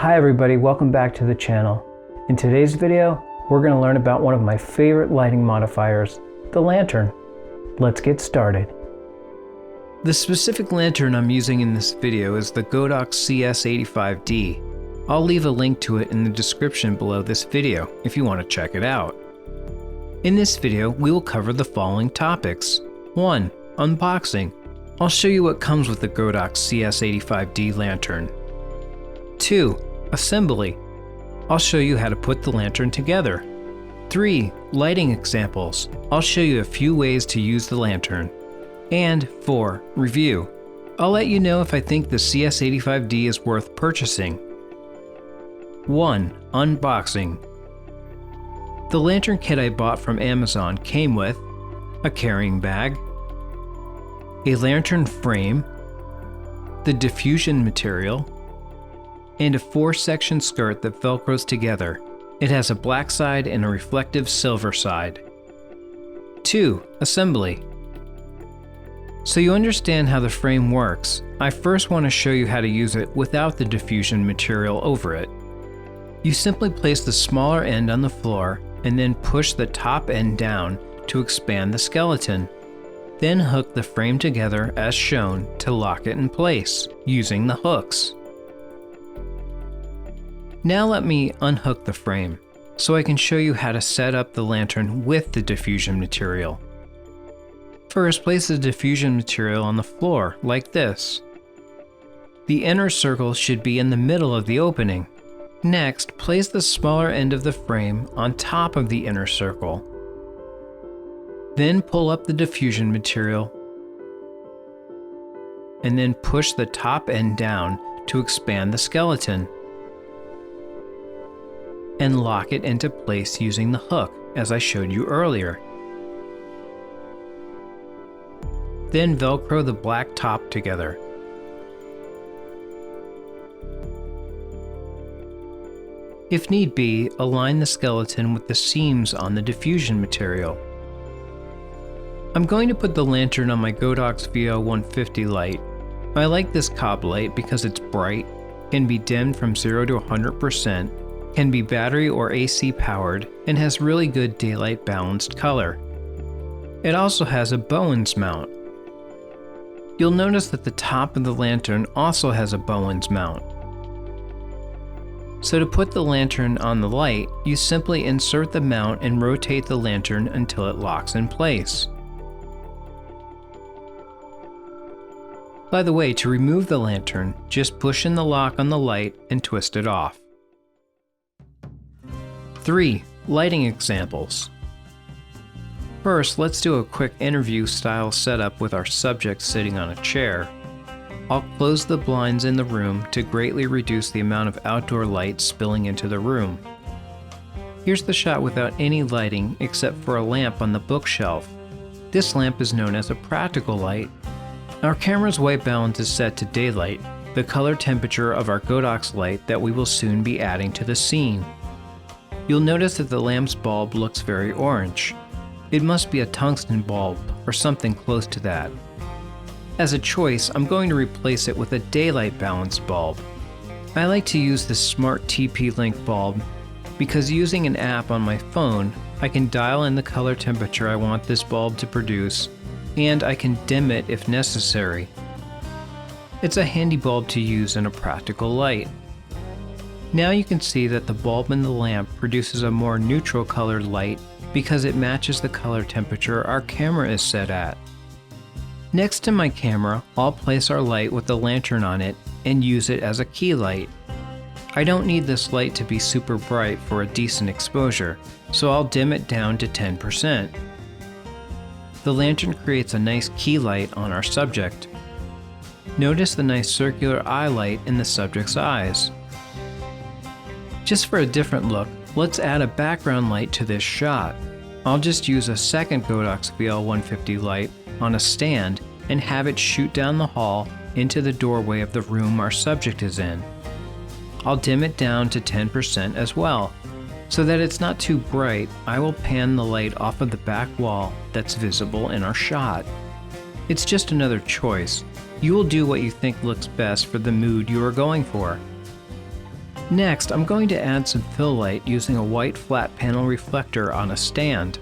Hi everybody, welcome back to the channel. In today's video, we're going to learn about one of my favorite lighting modifiers, the lantern. Let's get started. The specific lantern I'm using in this video is the Godox CS-85D. I'll leave a link to it in the description below this video if you want to check it out. In this video, we will cover the following topics. 1. Unboxing. I'll show you what comes with the Godox CS-85D Lantern. 2. Assembly. I'll show you how to put the lantern together. 3. Lighting examples. I'll show you a few ways to use the lantern. And 4. Review. I'll let you know if I think the CS-85D is worth purchasing. 1. Unboxing. The lantern kit I bought from Amazon came with a carrying bag, a lantern frame, the diffusion material, and a 4-section skirt that velcros together. It has a black side and a reflective silver side. 2. Assembly. So you understand how the frame works, I first want to show you how to use it without the diffusion material over it. You simply place the smaller end on the floor and then push the top end down to expand the skeleton. Then hook the frame together as shown to lock it in place using the hooks. Now let me unhook the frame so I can show you how to set up the lantern with the diffusion material. First, place the diffusion material on the floor like this. The inner circle should be in the middle of the opening. Next, place the smaller end of the frame on top of the inner circle. Then pull up the diffusion material and then push the top end down to expand the skeleton. And lock it into place using the hook, as I showed you earlier. Then Velcro the black top together. If need be, align the skeleton with the seams on the diffusion material. I'm going to put the lantern on my Godox VO150 light. I like this cob light because it's bright, can be dimmed from 0 to 100%, can be battery or AC powered, and has really good daylight balanced color. It also has a Bowens mount. You'll notice that the top of the lantern also has a Bowens mount. So to put the lantern on the light, you simply insert the mount and rotate the lantern until it locks in place. By the way, to remove the lantern, just push in the lock on the light and twist it off. 3. Lighting examples. First, let's do a quick interview style setup with our subject sitting on a chair. I'll close the blinds in the room to greatly reduce the amount of outdoor light spilling into the room. Here's the shot without any lighting except for a lamp on the bookshelf. This lamp is known as a practical light. Our camera's white balance is set to daylight, the color temperature of our Godox light that we will soon be adding to the scene. You'll notice that the lamp's bulb looks very orange. It must be a tungsten bulb or something close to that. As a choice, I'm going to replace it with a daylight balanced bulb. I like to use the Smart TP-Link bulb because using an app on my phone, I can dial in the color temperature I want this bulb to produce, and I can dim it if necessary. It's a handy bulb to use in a practical light. Now you can see that the bulb in the lamp produces a more neutral colored light because it matches the color temperature our camera is set at. Next to my camera, I'll place our light with the lantern on it and use it as a key light. I don't need this light to be super bright for a decent exposure, so I'll dim it down to 10%. The lantern creates a nice key light on our subject. Notice the nice circular eye light in the subject's eyes. Just for a different look, let's add a background light to this shot. I'll just use a second Godox VL150 light on a stand and have it shoot down the hall into the doorway of the room our subject is in. I'll dim it down to 10% as well. So that it's not too bright, I will pan the light off of the back wall that's visible in our shot. It's just another choice. You will do what you think looks best for the mood you are going for. Next, I'm going to add some fill light using a white flat panel reflector on a stand.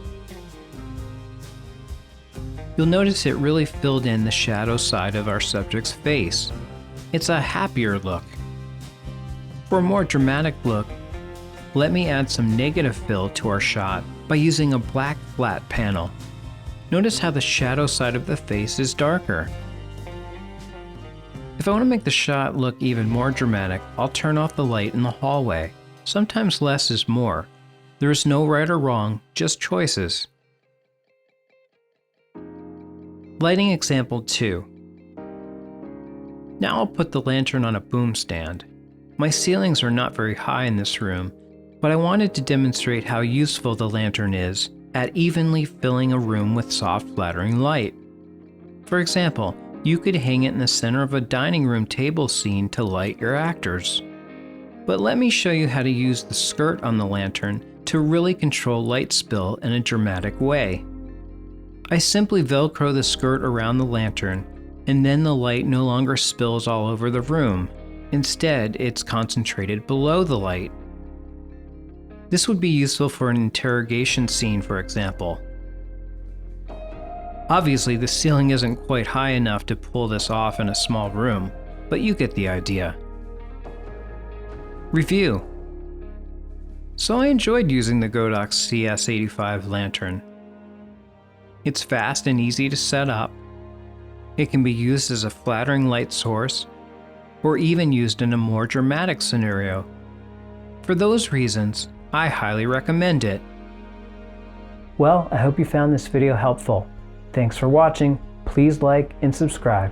You'll notice it really filled in the shadow side of our subject's face. It's a happier look. For a more dramatic look, let me add some negative fill to our shot by using a black flat panel. Notice how the shadow side of the face is darker. If I want to make the shot look even more dramatic, I'll turn off the light in the hallway. Sometimes less is more. There is no right or wrong, just choices. Lighting example 2. Now I'll put the lantern on a boom stand. My ceilings are not very high in this room, but I wanted to demonstrate how useful the lantern is at evenly filling a room with soft, flattering light. For example, you could hang it in the center of a dining room table scene to light your actors. But let me show you how to use the skirt on the lantern to really control light spill in a dramatic way. I simply Velcro the skirt around the lantern, and then the light no longer spills all over the room. Instead, it's concentrated below the light. This would be useful for an interrogation scene, for example. Obviously, the ceiling isn't quite high enough to pull this off in a small room, but you get the idea. Review. So I enjoyed using the Godox CS-85 Lantern. It's fast and easy to set up. It can be used as a flattering light source, or even used in a more dramatic scenario. For those reasons, I highly recommend it. Well, I hope you found this video helpful. Thanks for watching. Please like and subscribe.